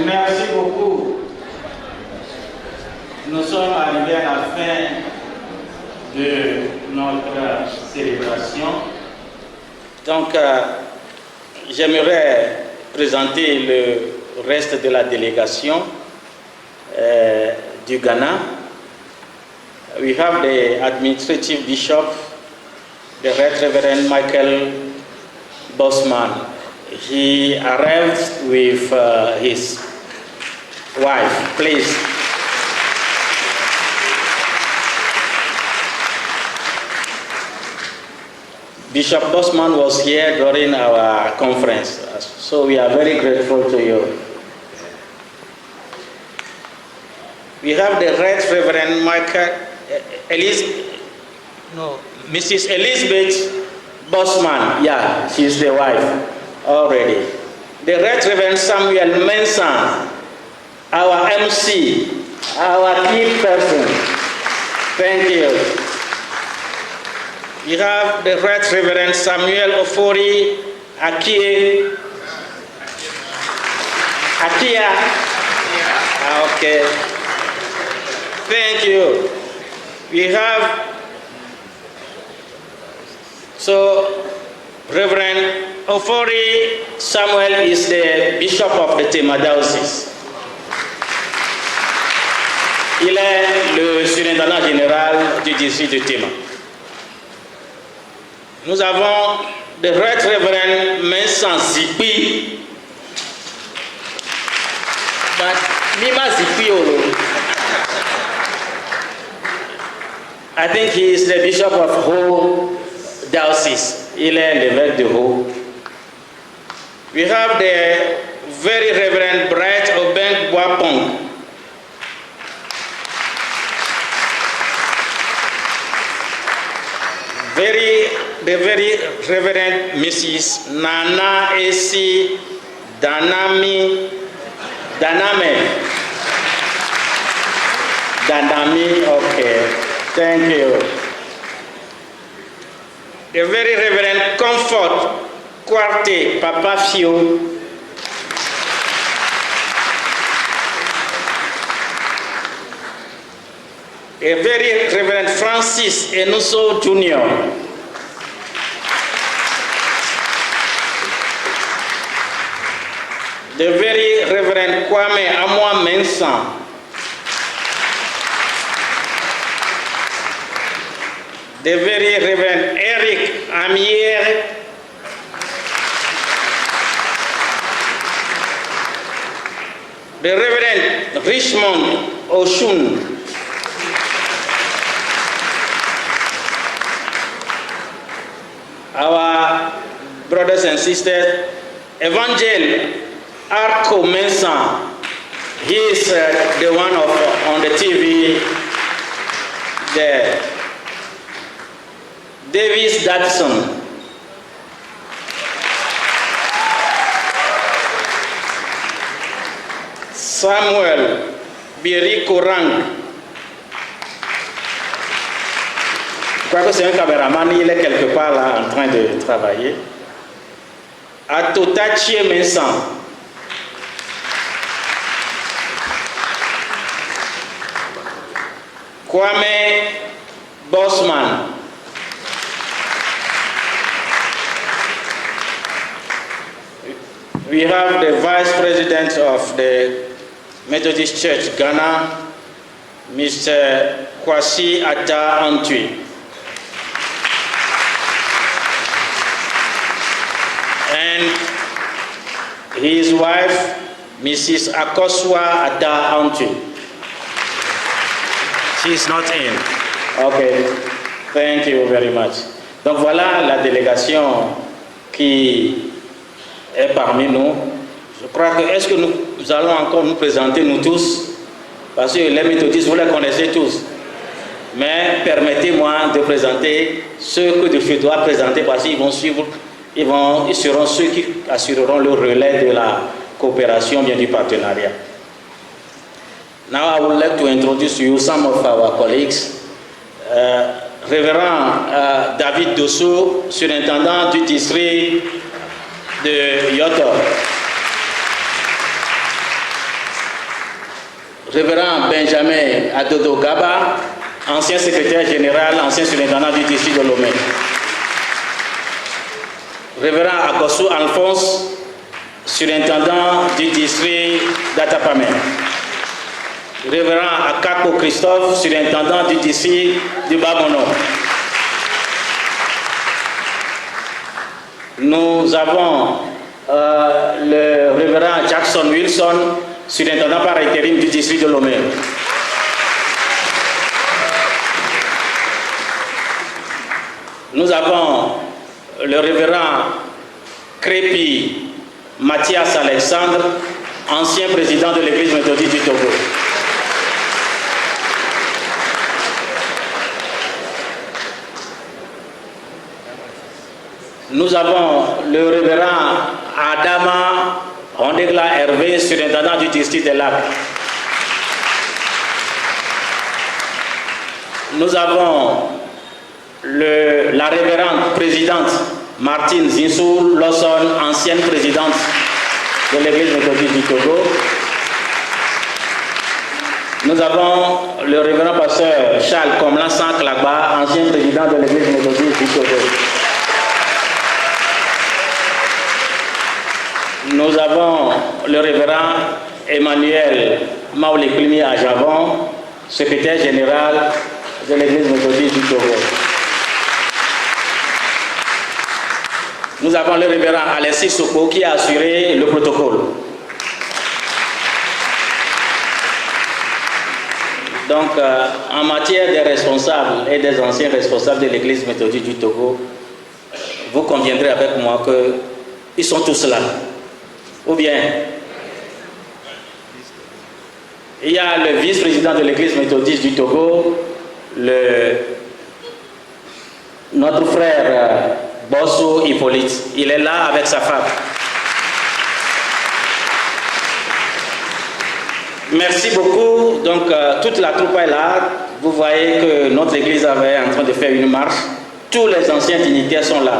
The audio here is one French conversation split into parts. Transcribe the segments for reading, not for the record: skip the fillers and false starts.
Merci beaucoup. Nous sommes arrivés à la fin de notre célébration. Donc, j'aimerais présenter le reste de la délégation du Ghana. We have the administrative bishop, the Right Reverend Michael Bosman. He arrived with his wife. Please. Bishop Bosman was here during our conference, so we are very grateful to you. We have the Right Reverend Mrs. Elizabeth Bosman. Yeah, she's the wife already. The Right Reverend Samuel Mensah, our MC, our key person. Thank you. We have the Right Reverend Samuel Ofori Akia. Okay. Thank you. We have, Reverend Ofori Samuel is the Bishop of the Tema Diocese. Il est le surintendant général du district de Tema. Nous avons the Right Reverend Mensah Zipi. But Mima Zipi, I think he is the Bishop of Ho Diocese. Il est l'évêque de Ho. We have the very Reverend Bright Obeng Boapong. The very Reverend Mrs. Nana Esi Danami, okay, thank you. The very Reverend Comfort Kwarte Papa Fio. The very Reverend Francis Enuso Jr. The very Reverend Kwame Amwa Mensah. The very Reverend Eric Amier. The Reverend Richmond Oshun. Our brothers and sisters, Evangel Arco Mensah, he is the one on the TV there. Davis Dadson. Samuel Birikorang. Je crois que c'est un caméraman, il est quelque part là en train de travailler. Atotachi Mensah. Kwame Bosman. We have the Vice President of the Methodist Church Ghana, Mr. Kwasi Atta Antwi. And his wife, Mrs. Akosua Atta Antwi. She's not in. Okay, thank you very much. Donc voilà la délégation qui est parmi nous. Je crois que, est-ce que nous allons encore nous présenter nous tous? Parce que les méthodistes, vous les connaissez tous. Mais permettez-moi de présenter ceux que je dois présenter parce qu'ils vont suivre, ils seront ceux qui assureront le relais de la coopération, bien du partenariat. Now I would like to introduce to you some of our colleagues. Révérend David Dosso, surintendant du district de Yoto. Révérend Benjamin Adodo Gaba, ancien secrétaire général, ancien surintendant du district de Lomé. Révérend Agossou Alphonse, surintendant du district d'Atapamé. Révérend Akako Christophe, surintendant du district du Bamono. Nous avons le révérend Jackson Wilson, surintendant par intérim du district de Lomé. Nous avons le révérend Crépi Mathias Alexandre, ancien président de l'église méthodique du Togo. Nous avons le révérend Adama Ondegla Hervé, surintendant du district de Lac. Nous avons la révérende présidente Martine Zinsou Lawson, ancienne présidente de l'église méthodique du Togo. Nous avons le révérend pasteur Charles Komlan Sanklagba, ancien président de l'église méthodique du Togo. Nous avons le révérend Emmanuel Maouleklimi Ajavon, secrétaire général de l'église méthodique du Togo. Nous avons le révérend Alexis Soko qui a assuré le protocole. Donc, en matière des responsables et des anciens responsables de l'église méthodique du Togo, vous conviendrez avec moi qu'ils sont tous là. Ou bien, il y a le vice-président de l'église méthodiste du Togo, notre frère Bosso Hippolyte. Il est là avec sa femme. Merci beaucoup. Donc, toute la troupe est là. Vous voyez que notre église est en train de faire une marche. Tous les anciens dignitaires sont là.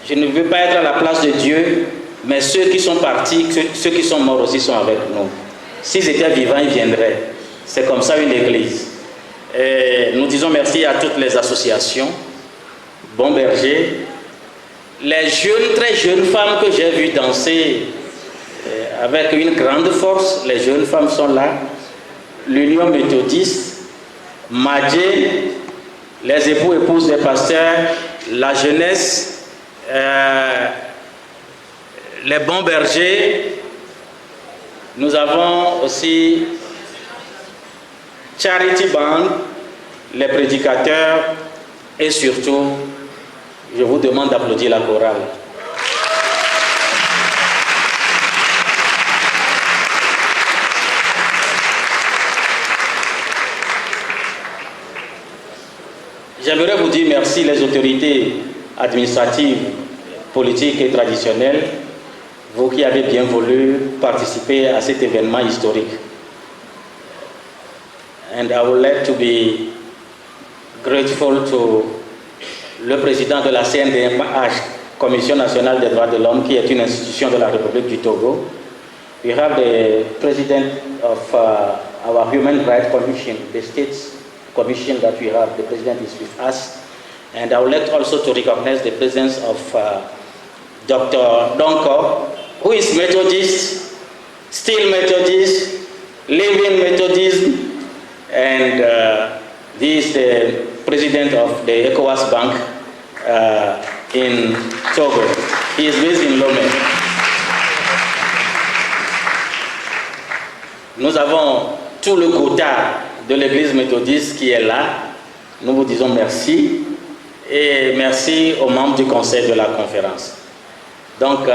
Je ne veux pas être à la place de Dieu, mais ceux qui sont partis, ceux qui sont morts aussi sont avec nous. S'ils étaient vivants, ils viendraient. C'est comme ça une église. Et nous disons merci à toutes les associations, Bon Berger, les jeunes, très jeunes femmes que j'ai vues danser avec une grande force. Les jeunes femmes sont là. L'Union méthodiste, Madjé, les époux et épouses des pasteurs, la jeunesse, les Bons Bergers. Nous avons aussi Charity Band, les prédicateurs et surtout, je vous demande d'applaudir la chorale. J'aimerais vous dire merci les autorités administratives, politiques et traditionnelles, vous qui avez bien voulu participer à cet événement historique. And I would like to be grateful to le président de la CNDH, Commission nationale des droits de l'homme, qui est une institution de la République du Togo. We have the president of our Human Rights Commission, the States Commission that we have. The president is with us. And I would like also to recognize the presence of Dr. Donko, who is Methodist, still Methodist, living Methodist, and he is the president of the ECOWAS Bank in Togo. He is based in Lomé. Nous avons tout le quota de l'église méthodiste qui est là. Nous vous disons merci et merci aux membres du conseil de la conférence. Donc,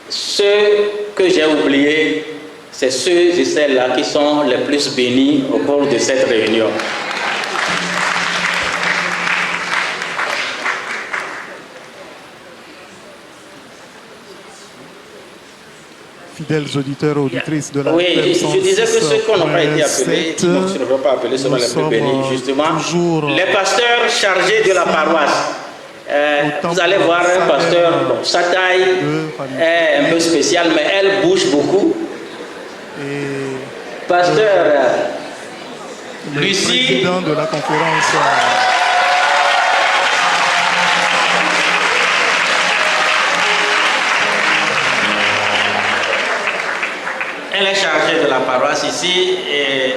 ceux que j'ai oubliés, c'est ceux et celles-là qui sont les plus bénis au cours de cette réunion. Fidèles auditeurs et auditrices de la Oui, je disais que ceux qui n'ont pas été appelés, donc je ne veux pas appeler seulement les plus bénis, justement, les pasteurs chargés de la paroisse. Vous allez voir un pasteur, sa taille est un peu spéciale, mais elle bouge beaucoup. Et Pasteur le Lucie. président de la conférence. Elle est chargée de la paroisse ici et